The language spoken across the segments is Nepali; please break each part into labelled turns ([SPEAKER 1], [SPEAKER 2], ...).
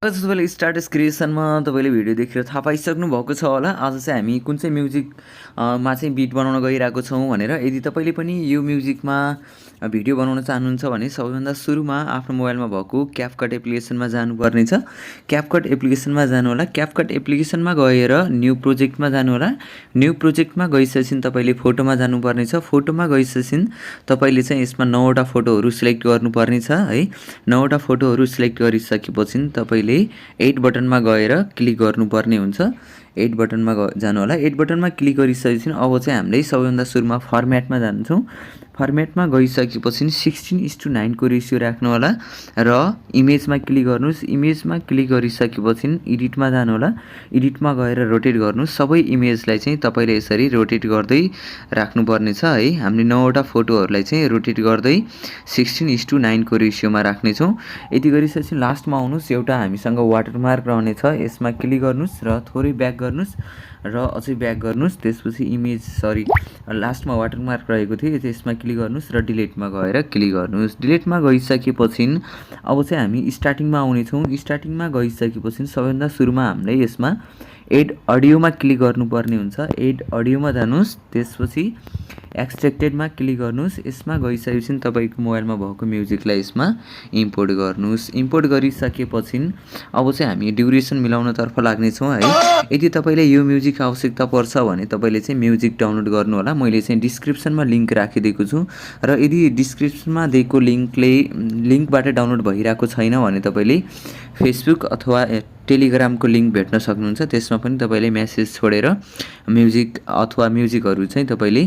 [SPEAKER 1] आज तपाईँले स्टार्टस क्रिएसनमा तपाईँले भिडियो देखेर थाहा पाइसक्नु भएको छ होला। आज चाहिँ हामी कुन चाहिँ म्युजिक मा चाहिँ बिट बनाउन गइरहेको छौँ भनेर। यदि तपाईँले पनि यो म्युजिकमा भिडियो बनाउन चाहनुहुन्छ भने सबैभन्दा सुरुमा आफ्नो मोबाइलमा भएको क्यापकट एप्लिकेसनमा जानुपर्ने छ। क्यापकट एप्लिकेसनमा जानु होला। क्यापकट एप्लिकेसनमा गएर न्यू प्रोजेक्टमा जानु होला। न्यू प्रोजेक्टमा गइसकेपछि तपाईँले फोटोमा जानुपर्ने छ। फोटोमा गइसकेपछि तपाईँले चाहिँ यसमा 9वटा फोटोहरू सिलेक्ट गर्नुपर्ने छ है। 9वटा फोटोहरू सिलेक्ट गरिसकेपछि तपाईँले एड बटनमा गएर क्लिक गर्नुपर्ने हुन्छ। एड बटनमा जानु होला। एड बटनमा क्लिक गरिसकेपछि अब चाहिँ हामीले सबैभन्दा सुरुमा फर्मेटमा जान्छौँ। फर्मेटमा गइसकेपछि 16:9 को रेसियो राख्नु होला र इमेजमा क्लिक गर्नुहोस्। इमेजमा क्लिक गरिसकेपछि एडिटमा जानु होला। एडिटमा गएर रोटेट गर्नुहोस्। सबै इमेजलाई चाहिँ तपाईँले यसरी रोटेट गर्दै राख्नुपर्ने छ है। हामीले 9वटा फोटोहरूलाई चाहिँ रोटेट गर्दै 16:9 को रेसियोमा राख्नेछौँ। यति गरिसकेपछि लास्टमा आउनुहोस्। एउटा हामीसँग वाटरमार्क रहनेछ, यसमा क्लिक गर्नुहोस् र थोरै ब्याक गर्नुहोस् र अझै ब्याक गर्नुहोस्। त्यसपछि लास्टमा वाटरमार्क रहेको थियो, त्यसमा क्लिक गर्नुहोस् र डिलिटमा गएर क्लिक गर्नुहोस्। डिलिटमा गइसकेपछि अब चाहिँ हामी स्टार्टिङमा आउनेछौँ। स्टार्टिङमा गइसकेपछि सबैभन्दा सुरुमा हामीले यसमा एड अडियोमा क्लिक गर्नुपर्ने हुन्छ। एड अडियोमा जानुहोस्। त्यसपछि एक्सट्र्याक्टेडमा क्लिक गर्नुहोस्। यसमा गइसकेपछि तपाईँको मोबाइलमा भएको म्युजिकलाई यसमा इम्पोर्ट गर्नुहोस्। इम्पोर्ट गरिसकेपछि अब चाहिँ हामी ड्युरेसन मिलाउनतर्फ लाग्नेछौँ है। यदि तपाईँले यो म्युजिक आवश्यकता पर्छ भने तपाईँले चाहिँ म्युजिक डाउनलोड गर्नु होला। मैले चाहिँ डिस्क्रिप्सनमा लिङ्क राखिदिएको छु र यदि डिस्क्रिप्सनमा दिएको लिङ्कबाट डाउनलोड भइरहेको छैन भने तपाईँले फेसबुक अथवा टेलिग्रामको लिङ्क भेट्न सक्नुहुन्छ। त्यसमा पनि तपाईँले मेसेज छोडेर म्युजिकहरू चाहिँ तपाईँले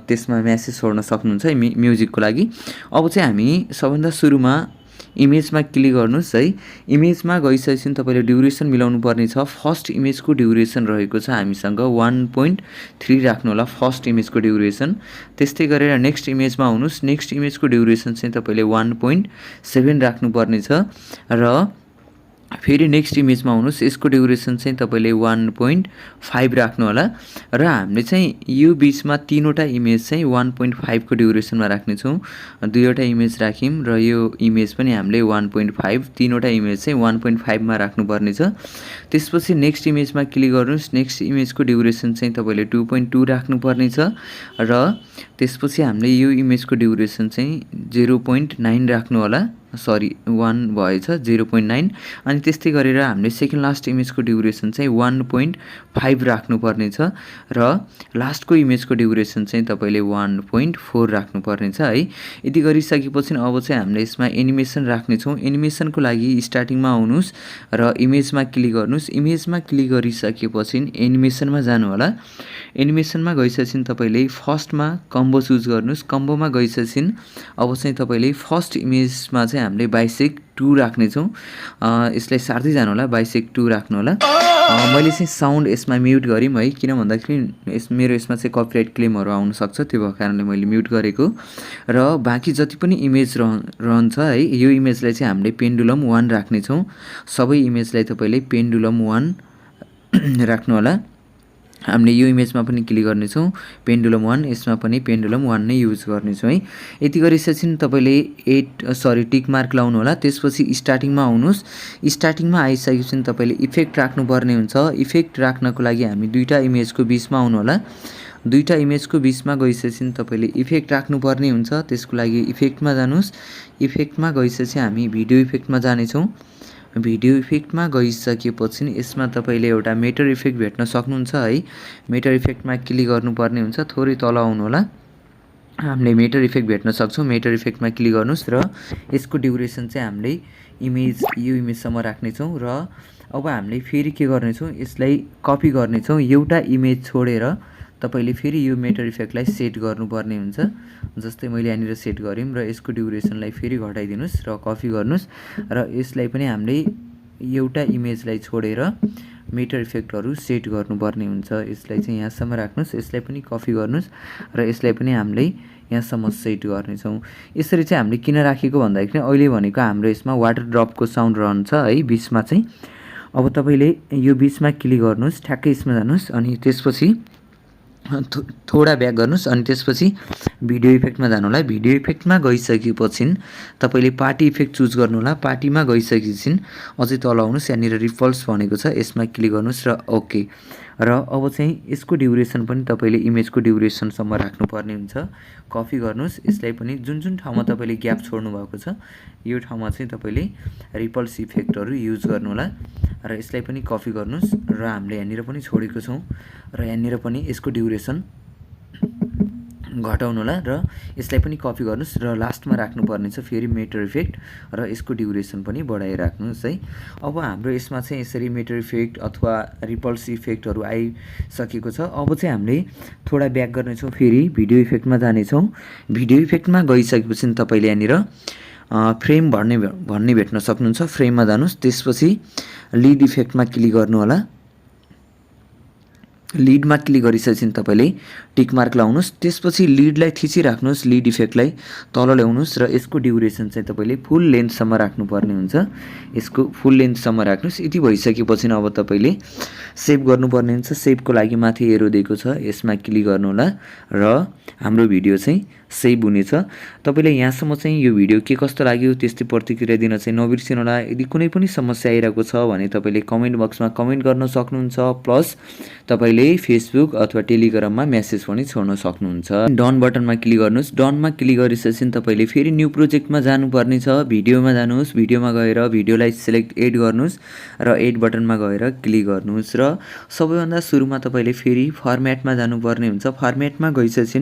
[SPEAKER 1] त्यसमा मेसेज छोड्न सक्नुहुन्छ म्युजिकको लागि। अब चाहिँ हामी सबभन्दा सुरुमा इमेजमा क्लिक गर्नुहोस् है। इमेजमा गइसकेपछि तपाईँले ड्युरेसन मिलाउनु पर्ने छ। फर्स्ट इमेजको ड्युरेसन रहेको छ हामीसँग 1.3 राख्नु होला फर्स्ट इमेजको ड्युरेसन। त्यस्तै गरेर नेक्स्ट इमेजमा आउनुहोस्। नेक्स्ट इमेजको ड्युरेसन चाहिँ तपाईँले 1.7 राख्नुपर्ने छ र फेरि नेक्स्ट इमेजमा आउनुहोस्। यसको ड्युरेसन चाहिँ तपाईँले 1.5 राख्नु होला र हामीले चाहिँ यो बिचमा 3वटा इमेज चाहिँ 1.5 को ड्युरेसनमा राख्नेछौँ। 2वटा इमेज राख्यौँ र यो इमेज पनि हामीले 1.5, 3वटा इमेज चाहिँ 1.5 मा राख्नुपर्ने छ। त्यसपछि नेक्स्ट इमेजमा क्लिक गर्नुहोस्। नेक्स्ट इमेजको ड्युरेसन चाहिँ तपाईँले 2.2 राख्नुपर्ने छ र त्यसपछि हामीले यो इमेजको ड्युरेसन चाहिँ 0.9 राख्नु होला। 1 भएछ 0.9। अनि त्यस्तै गरेर हामीले सेकेन्ड लास्ट इमेजको ड्युरेसन चाहिँ 1.5 राख्नुपर्ने छ र लास्टको इमेजको ड्युरेसन चाहिँ तपाईँले 1.4 राख्नुपर्ने छ है। यति गरिसकेपछि अब चाहिँ हामीले यसमा एनिमेसन राख्नेछौँ। एनिमेसनको लागि स्टार्टिङमा आउनुहोस् र इमेजमा क्लिक गर्नुहोस्। इमेजमा क्लिक गरिसकेपछि एनिमेसनमा जानु होला। एनिमेसनमा गइसकेपछि तपाईँले फर्स्टमा कम्बो चुज गर्नुहोस्। कम्बोमा गइसकेपछि अब चाहिँ तपाईँले फर्स्ट इमेजमा चाहिँ हामीले बाइसेक 2 राख्नेछौँ। यसलाई सार्दै जानु होला। बाइसेक 2 राख्नु होला। मैले चाहिँ साउन्ड यसमा म्युट गरेँ है, किन भन्दाखेरि मेरो यसमा चाहिँ कपिराइट क्लेमहरू आउन सक्छ, त्यो भएको कारणले मैले म्युट गरेको। र बाँकी जति पनि इमेज रहन्छ है, यो इमेजलाई चाहिँ हामीले पेन्डुलम 1 राख्नेछौँ। सबै इमेजलाई तपाईँले पेन्डुलम 1 राख्नु होला। हामीले यो इमेजमा पनि क्लिक गर्नेछौँ पेन्डुलम 1, यसमा पनि पेन्डुलम 1 नै युज गर्नेछौँ है। यति गरिसकेपछि तपाईँले टिक मार्क लाउनु होला। त्यसपछि स्टार्टिङमा आउनुहोस्। स्टार्टिङमा आइसकेपछि तपाईँले इफेक्ट राख्नुपर्ने हुन्छ। इफेक्ट राख्नको लागि हामी 2टा इमेजको बिचमा आउनु होला। 2टा इमेजको बिचमा गइसकेपछि तपाईँले इफेक्ट राख्नुपर्ने हुन्छ। त्यसको लागि इफेक्टमा जानुहोस्। इफेक्टमा गइसकेपछि हामी भिडियो इफेक्टमा जानेछौँ। भिडियो इफेक्टमा गइसकेपछि यसमा तपाईँले एउटा मेटर इफेक्ट भेट्न सक्नुहुन्छ है। मेटर इफेक्टमा क्लिक गर्नुपर्ने हुन्छ। थोरै तल आउनु होला। हामीले मेटर इफेक्ट भेट्न सक्छौँ। मेटर इफेक्टमा क्लिक गर्नुहोस् र यसको ड्युरेसन चाहिँ हामीले यो इमेजसम्म राख्नेछौँ र अब हामीले फेरि के गर्नेछौँ, यसलाई कपी गर्नेछौँ। एउटा इमेज छोडेर तपाईँले फेरि यो मेटर इफेक्टलाई सेट गर्नुपर्ने हुन्छ। जस्तै मैले यहाँनिर सेट गरेँ र यसको ड्युरेसनलाई फेरि घटाइदिनुहोस् र कपी गर्नुहोस् र यसलाई पनि हामीले एउटा इमेजलाई छोडेर मेटर इफेक्टहरू सेट गर्नुपर्ने हुन्छ। यसलाई चाहिँ यहाँसम्म राख्नुहोस्। यसलाई पनि कपी गर्नुहोस् र यसलाई पनि हामीले यहाँसम्म सेट गर्नेछौँ। यसरी चाहिँ हामीले किन राखेको भन्दाखेरि अहिले भनेको हाम्रो यसमा वाटर ड्रपको साउन्ड रहन्छ है बिचमा चाहिँ। अब तपाईँले यो बिचमा क्लिक गर्नुहोस्, ठ्याक्कै यसमा जानुहोस् अनि त्यसपछि थोडा ब्याक गर्नुहोस् अनि त्यसपछि भिडियो इफेक्टमा जानु होला। भिडियो इफेक्टमा गइसकेपछि तपाईँले पार्टी इफेक्ट चुज गर्नु होला। पार्टीमा गइसकेपछि अझै तल आउनुहोस्, यहाँनिर रिपल्स भनेको छ, यसमा क्लिक गर्नुहोस् र ओके। र अब चाहिँ यसको ड्युरेसन पनि तपाईँले इमेजको ड्युरेसनसम्म राख्नुपर्ने हुन्छ। कपी गर्नुहोस्, यसलाई पनि जुन जुन ठाउँमा तपाईँले ग्याप छोड्नु भएको छ यो ठाउँमा चाहिँ तपाईँले रिपल्स इफेक्टहरू युज गर्नु होला र यसलाई पनि कपी गर्नुहोस् र हामीले यहाँनिर पनि छोडेको छौँ र यहाँनिर पनि यसको ड्युरेसन घटाउनु होला र यसलाई पनि कपी गर्नुहोस् र लास्टमा राख्नुपर्ने छ फेरि मेटर इफेक्ट र यसको ड्युरेसन पनि बढाएर राख्नुहोस् है। अब हाम्रो यसमा चाहिँ यसरी मेटर इफेक्ट अथवा रिपल्स इफेक्टहरू आइसकेको छ। अब चाहिँ हामीले थोडा ब्याक गर्नेछौँ, फेरि भिडियो इफेक्टमा जानेछौँ। भिडियो इफेक्टमा गइसकेपछि तपाईँले यहाँनिर फ्रेम भन्ने भेट्न सक्नुहुन्छ। फ्रेममा जानुहोस्, त्यसपछि लिड इफेक्टमा क्लिक गर्नु होला। लिडमा क्लिक गरिसकेपछि तपाईँले टिक मार्क लाउनुहोस्, त्यसपछि लिडलाई थिचिराख्नुहोस्, लिड इफेक्टलाई तल ल्याउनुहोस् र यसको ड्युरेसन चाहिँ तपाईँले फुल लेन्थसम्म राख्नुपर्ने हुन्छ। यसको फुल लेन्थसम्म राख्नुहोस्। यति भइसकेपछि अब तपाईँले सेभ गर्नुपर्ने हुन्छ। सेभको लागि माथि एरो दिएको छ, यसमा क्लिक गर्नु होला र हाम्रो भिडियो चाहिँ सेभ हुनेछ। तपाईँले यहाँसम्म चाहिँ यो भिडियो के कस्तो लाग्यो त्यस्तै प्रतिक्रिया दिन चाहिँ नबिर्सिनु होला। यदि कुनै पनि समस्या आइरहेको छ भने तपाईँले कमेन्ट बक्समा कमेन्ट गर्न सक्नुहुन्छ, प्लस तपाईँले फेसबुक अथवा टेलिग्राममा मेसेज पनि छोड्न सक्नुहुन्छ। डन बटनमा क्लिक गर्नुहोस्। डनमा क्लिक गरिसकेपछि तपाईँले फेरि न्यू प्रोजेक्टमा जानुपर्ने छ। भिडियोमा जानुहोस्, भिडियोमा गएर भिडियोलाई सिलेक्ट एड गर्नुहोस् र एड बटनमा गएर क्लिक गर्नुहोस् र सबैभन्दा सुरुमा तपाईँले फेरि फर्मेटमा जानुपर्ने हुन्छ। फर्मेटमा गइसकेपछि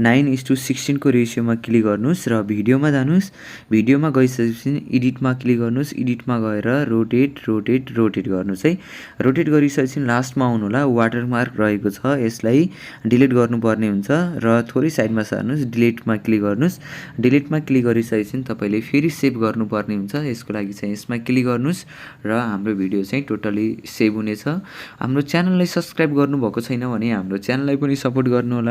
[SPEAKER 1] 9:16 को रेसियोमा क्लिक गर्नुहोस् र भिडियोमा जानुहोस्। भिडियोमा गइसकेपछि एडिटमा क्लिक गर्नुहोस्। एडिटमा गएर रोटेट गर्नुहोस् है। रोटेट गरिसकेपछि लास्टमा आउनु होला, वाटरमार्क रहेको छ, यसलाई डिलिट गर्नुपर्ने हुन्छ र थोरै साइडमा सार्नुहोस्, डिलिटमा क्लिक गर्नुहोस्। डिलिटमा क्लिक गरिसकेपछि तपाईँले फेरि सेभ गर्नुपर्ने हुन्छ। यसको लागि चाहिँ यसमा क्लिक गर्नुहोस् र हाम्रो भिडियो चाहिँ टोटली सेभ हुनेछ। हाम्रो च्यानललाई सब्सक्राइब गर्नुभएको छैन भने हाम्रो च्यानललाई पनि सपोर्ट गर्नु होला।